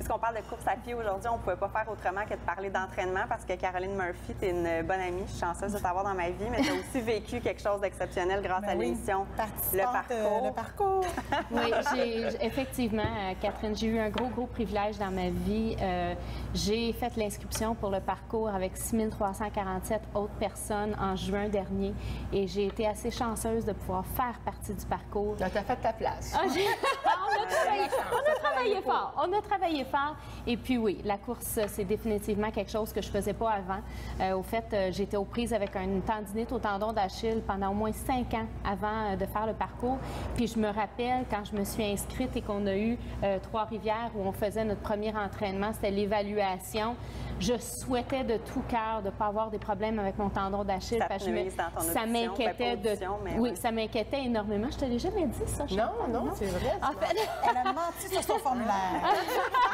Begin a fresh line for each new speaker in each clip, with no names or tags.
puisqu'on parle de course à pied aujourd'hui, on ne pouvait pas faire autrement que de parler d'entraînement parce que Caroline Murphy, tu es une bonne amie. Je suis chanceuse de t'avoir dans ma vie, mais tu as aussi vécu quelque chose d'exceptionnel grâce à l'émission
Le parcours.
Oui, effectivement, Catherine, j'ai eu un gros privilège dans ma vie. J'ai fait l'inscription pour le parcours avec 6347 autres personnes en juin dernier et j'ai été assez chanceuse de pouvoir faire partie du parcours.
Là, tu as fait ta place.
On a travaillé fort. Et puis oui, la course, c'est définitivement quelque chose que je ne faisais pas avant. Au fait, j'étais aux prises avec une tendinite au tendon d'Achille pendant au moins 5 ans avant de faire le parcours. Puis je me rappelle quand je me suis inscrite et qu'on a eu Trois-Rivières où on faisait notre premier entraînement, c'était l'évaluation. Je souhaitais de tout cœur de ne pas avoir des problèmes avec mon tendon d'Achille parce que ça m'inquiétait ça m'inquiétait énormément. Je te l'ai jamais dit, ça?
Non, c'est vrai.
En fait,
elle a menti sur son formulaire.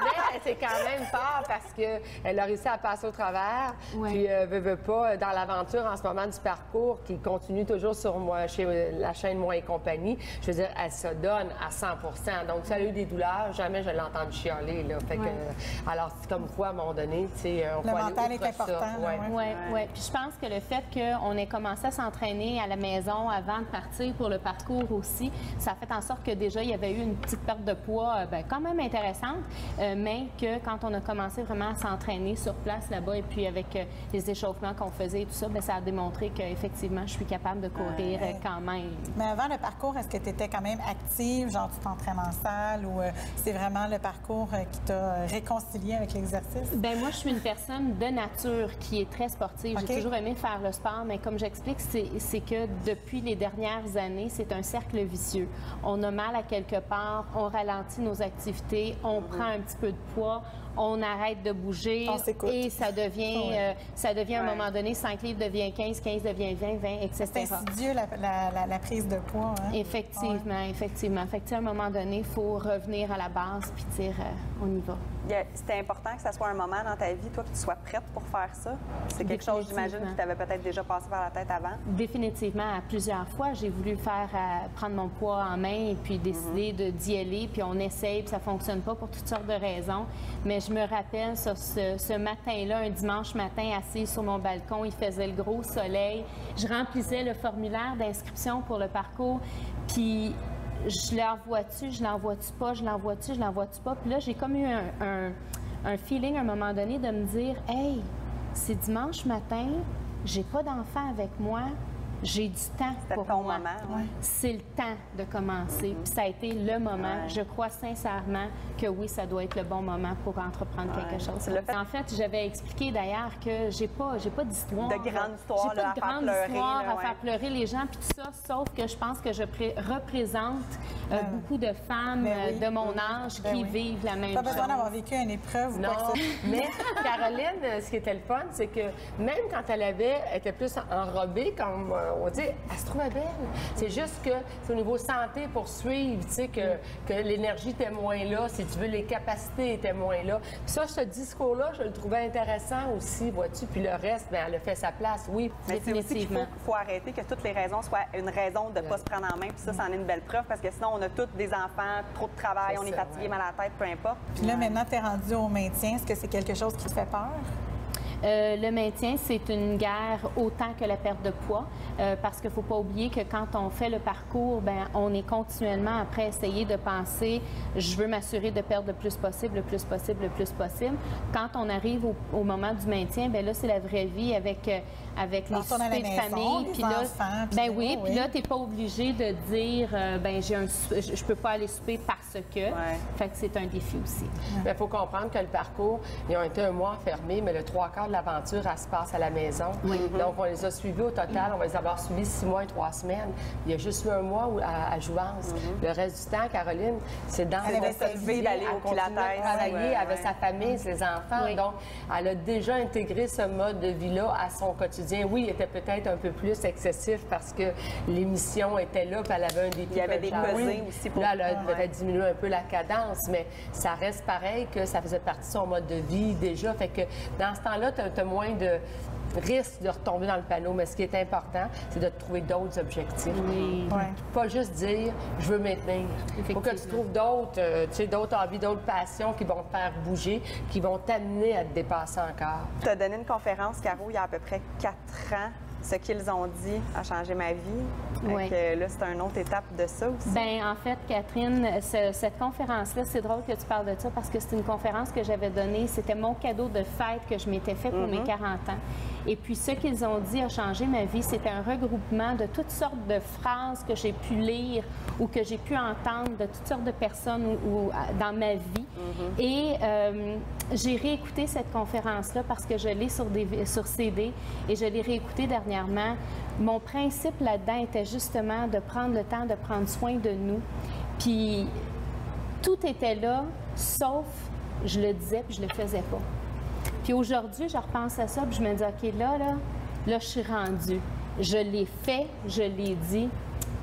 Mais c'est quand même fort parce qu'elle a réussi à passer au travers.
Ouais.
Puis, veut pas, dans l'aventure en ce moment du parcours qui continue toujours sur moi, chez la chaîne Moi et compagnie, je veux dire, elle se donne à 100 %. Donc, si elle a eu des douleurs, jamais je l'ai entendu chialer. Là. Fait que, alors, c'est comme quoi, à un moment donné, tu sais, on
le mental est important.
Oui. Puis je pense que le fait qu'on ait commencé à s'entraîner à la maison avant de partir pour le parcours aussi, ça a fait en sorte que déjà, il y avait eu une petite perte de poids quand même intéressante, mais que quand on a commencé vraiment à s'entraîner sur place là-bas et puis avec les échauffements qu'on faisait et tout ça, bien, ça a démontré qu'effectivement, je suis capable de courir quand même.
Mais avant le parcours, est-ce que tu étais quand même active, genre tu t'entraînes en salle ou c'est vraiment le parcours qui t'a réconcilié avec l'exercice?
Bien, moi, je suis une personne de nature qui est très sportive. J'ai toujours aimé faire le sport, mais comme j'explique, c'est que depuis les dernières années, c'est un cercle vicieux. On a mal à quelque part, on ralentit nos activités, on prend un petit peu de poids, on arrête de bouger et ça devient à un moment donné, 5 livres devient 15, 15 devient 20, 20, etc.
C'est insidieux la prise de poids. Hein?
Effectivement. Fait que, à un moment donné, il faut revenir à la base puis dire on y va.
C'était important que ça soit un moment dans ta vie, toi, que tu sois prête pour faire ça? C'est quelque chose, j'imagine, qui t'avait peut-être déjà passé par la tête avant?
Définitivement. À plusieurs fois, j'ai voulu prendre mon poids en main et puis décider d'y aller, puis on essaye, puis ça fonctionne pas pour toutes sortes de raisons. Mais je me rappelle, ce matin-là, un dimanche matin, assise sur mon balcon, il faisait le gros soleil. Je remplissais le formulaire d'inscription pour le parcours, puis je l'envoie-tu, je l'envoie-tu pas, je l'envoie-tu, je l'envoie-tu pas. Puis là, j'ai comme eu un feeling à un moment donné de me dire « Hey, c'est dimanche matin, j'ai pas d'enfant avec moi, j'ai du temps pour
ton
moi.
moment,
C'est le temps de commencer. Puis ça a été le moment. Je crois sincèrement que oui, ça doit être le bon moment pour entreprendre quelque chose. En fait, j'avais expliqué d'ailleurs que j'ai pas d'histoire.
De grande histoire,
j'ai pas de grande histoire à faire pleurer les gens puis tout ça, sauf que je pense que je représente beaucoup de femmes de mon âge qui vivent la même chose.
Pas besoin d'avoir vécu une épreuve ou quoi que ce soit.
Mais Caroline, ce qui était le fun, c'est que même quand elle était plus enrobée, comme on dit, elle se trouvait belle. C'est juste que c'est au niveau santé pour suivre, tu sais, que l'énergie était moins là, si tu veux, les capacités étaient moins là. Puis ça, ce discours-là, je le trouvais intéressant aussi, vois-tu. Puis le reste, bien, elle a fait sa place, oui.
Mais c'est aussi qu'il faut arrêter que toutes les raisons soient une raison de ne pas se prendre en main. Puis ça, c'en est une belle preuve parce que sinon, on a toutes des enfants, trop de travail, on est fatigué, mal à la tête, peu importe.
Puis là, maintenant, tu es rendu au maintien. Est-ce que c'est quelque chose qui te fait peur?
Le maintien, c'est une guerre autant que la perte de poids, parce qu'il ne faut pas oublier que quand on fait le parcours, ben, on est continuellement après essayer de penser « je veux m'assurer de perdre le plus possible, le plus possible, le plus possible ». Quand on arrive au moment du maintien, ben là, c'est la vraie vie avec les soupers de famille. Puis là, puis là, tu n'es pas obligé de dire ben je peux pas aller souper parce que. Fait que c'est un défi aussi.
Il faut comprendre que le parcours, ils ont été un mois fermés, mais le 3/4 de l'aventure, elle se passe à la maison. Donc, on les a suivis au total. On va les avoir suivis 6 mois et 3 semaines. Il y a juste eu un mois à Jouvence. Le reste du temps, Caroline, c'est dans
elle avait s'élevé d'aller au Pilates,
travailler avec sa famille, ses enfants. Donc, elle a déjà intégré ce mode de vie-là à son quotidien. Oui, il était peut-être un peu plus excessif parce que l'émission était là, puis elle avait un défi.
Il y avait des pesées aussi pour...
Là, elle a peut-être diminué un peu la cadence, mais ça reste pareil que ça faisait partie de son mode de vie déjà. Fait que dans ce temps-là, tu as moins de... risques de retomber dans le panneau. Mais ce qui est important, c'est de trouver d'autres objectifs.
Oui.
Ouais.
Pas juste dire « je veux maintenir ». Il faut que tu trouves d'autres d'autres envies, d'autres passions qui vont te faire bouger, qui vont t'amener à te dépasser encore.
Tu as donné une conférence, Caro, il y a à peu près 4 ans. Ce qu'ils ont dit a changé ma vie.
Oui.
Là, c'est une autre étape de ça aussi.
Bien, en fait, Catherine, cette conférence-là, c'est drôle que tu parles de ça parce que c'est une conférence que j'avais donnée. C'était mon cadeau de fête que je m'étais fait pour mes 40 ans. Et puis, ce qu'ils ont dit a changé ma vie. C'était un regroupement de toutes sortes de phrases que j'ai pu lire ou que j'ai pu entendre de toutes sortes de personnes dans ma vie. Et j'ai réécouté cette conférence-là parce que je l'ai sur CD et je l'ai réécoutée dernièrement. Mon principe là-dedans était justement de prendre le temps de prendre soin de nous. Puis tout était là, sauf je le disais puis je le faisais pas. Puis aujourd'hui, je repense à ça puis je me dis, OK, là, je suis rendue. Je l'ai fait, je l'ai dit.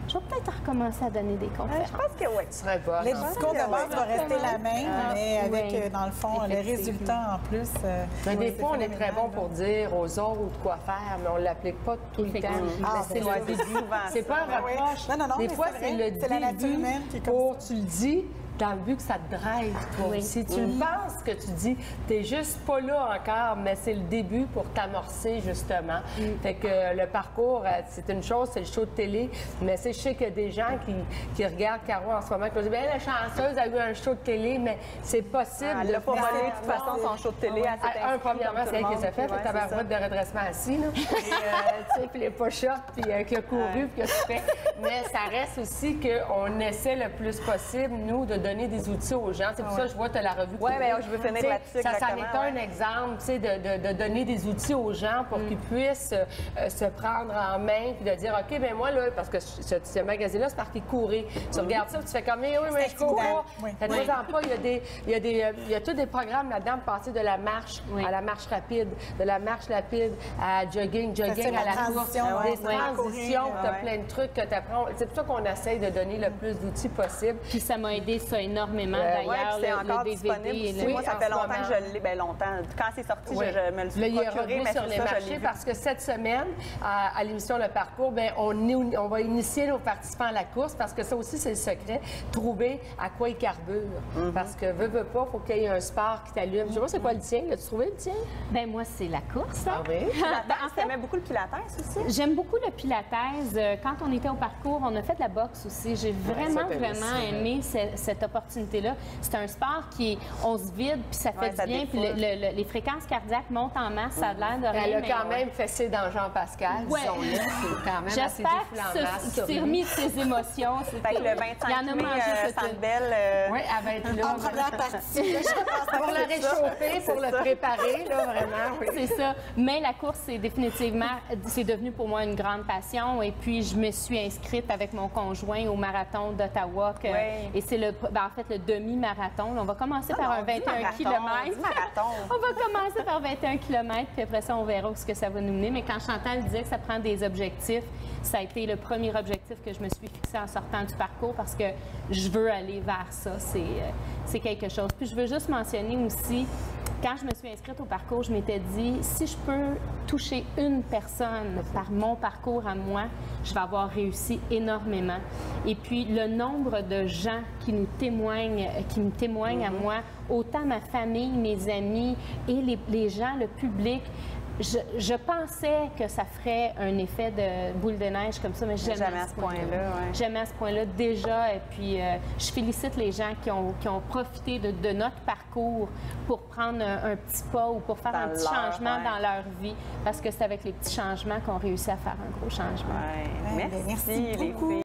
Je vais peut-être recommencer à donner des conférences.
Je pense que oui.
Tu serais bonne.
Le discours de base va rester la même, mais avec,
oui.
dans le fond, le résultat en plus.
Mais des
c'est
fois, on est très
phénoménal,
bon
là.
pour dire aux autres quoi faire, mais on ne l'applique pas tout le temps.
Effectivement.
Mais c'est le début. C'est pas un
Oui.
reproche.
Non,
Des
mais
fois,
c'est
c'est
vrai.
le
C'est la nature
début
humaine qui est comme
pour,
ça.
tu le dis, dans le but que ça te drive, toi
Oui.
aussi. Tu le penses que tu dis, t'es juste pas là encore, mais c'est le début pour t'amorcer, justement. Fait que le parcours, c'est une chose, c'est le show de télé, mais je sais qu'il y a des gens qui regardent Caro en ce moment, qui vont dire, bien, la chanceuse a eu un show de télé, mais c'est possible.
Elle
de
l'a pas
faire
volé de toute façon son show de télé. Elle s'est inscrite
premièrement,
comme
c'est elle
tout
qui
le
s'est fait,
monde,
fait
puis
ta
ouais, c'est
barouette de redressement assis, là. Tu sais, puis les push-ups, puis qui a couru, puis qui a tout fait. Mais ça reste aussi qu'on essaie le plus possible, nous, de donner des outils aux gens. C'est pour ça que je vois, tu as la revue.
Ouais,
courir.
ben, je veux finir
Tu sais,
là-dessus,
ça en
exactement,
est un exemple, tu sais, de donner des outils aux gens pour qu'ils puissent se prendre en main, puis de dire, OK, ben moi, là, parce que ce magazine-là, c'est marqué courir. Tu regardes ça, puis tu fais comme, oui, mais je cours pas.
Oui.
Faites-moi-en pas, il y a tous des programmes là-dedans pour passer de la marche à la marche rapide, de la marche rapide à jogging
c'est
à
la
la course,
transition,
des
ouais.
transitions,
Courir,
tu as
ouais.
plein de trucs que tu apprends. C'est pour ça qu'on essaye de donner le plus d'outils possible.
Puis ça m'a aidé ça énormément
Ouais,
d'ailleurs,
puis c'est encore
le
disponible
DVD.
aussi.
et
Moi, ça
en
fait
ce
longtemps
moment.
que je l'ai. Bien longtemps. Quand c'est sorti,
Oui.
je me le
Là,
suis
il est
procuré,
revenu
mais
sur
c'est
les
ça, je l'ai
marchés
vu.
parce que cette semaine, à l'émission Le Parcours, bien, on va initier nos participants à la course parce que ça aussi, c'est le secret, trouver à quoi ils carburent. Parce que veut pas, il faut qu'il y ait un sport qui t'allume. Je sais pas c'est quoi le tien. L'as-tu trouvé le tien?
Ben moi, c'est la course. Hein?
Ah oui?
Pilates, t'aimais beaucoup le pilates aussi?
J'aime beaucoup le pilates. Quand on était au parcours, on a fait de la boxe aussi. J'ai vraiment,
ça, t'aimes
vraiment
ça,
aimé cette opportunité-là. C'est un sport on se vide, puis ça fait
Ouais,
du
ça
bien. Puis
défoule.
les fréquences cardiaques montent en masse. Ça a l'air de rien.
Elle a
mais
quand même fessé dans Jean-Pascal,
Ouais.
disons-le. C'est quand même assez
J'espère
défoulant
qu'il s'est remis de ses émotions.
Fait que le 25
Il y en a
mai,
mangé cette
Centre Bell,
Oui, elle va être là.
En première partie, là, je pense
Pour le réchauffer, pour le préparer, là, vraiment. Oui.
C'est ça. Mais la course, c'est devenu pour moi une grande passion. Et puis, je me suis inscrite avec mon conjoint au marathon d'Ottawa.
Ouais.
Et c'est en fait le demi-marathon. On va commencer par un 21 km.
Marathon.
On va commencer par 21 km, puis après ça, on verra où ce que ça va nous mener. Mais quand Chantal disait que ça prend des objectifs, ça a été le premier objectif que je me suis fixé en sortant du parcours parce que je veux aller vers ça. C'est quelque chose. Puis je veux juste mentionner aussi, quand je me suis inscrite au parcours, je m'étais dit, si je peux toucher une personne par mon parcours à moi, je vais avoir réussi énormément. Et puis, le nombre de gens qui me témoignent à moi, autant ma famille, mes amis et les gens, le public, je pensais que ça ferait un effet de boule de neige comme ça, mais jamais à ce point-là.
ouais.
Jamais à ce point-là déjà. Et puis, je félicite les gens qui ont profité de notre parcours pour prendre un petit pas ou pour faire un petit changement dans leur vie. Parce que c'est avec les petits changements qu'on réussit à faire un gros changement.
Ouais.
Ouais,
Merci,
ben, merci
les
beaucoup.
filles.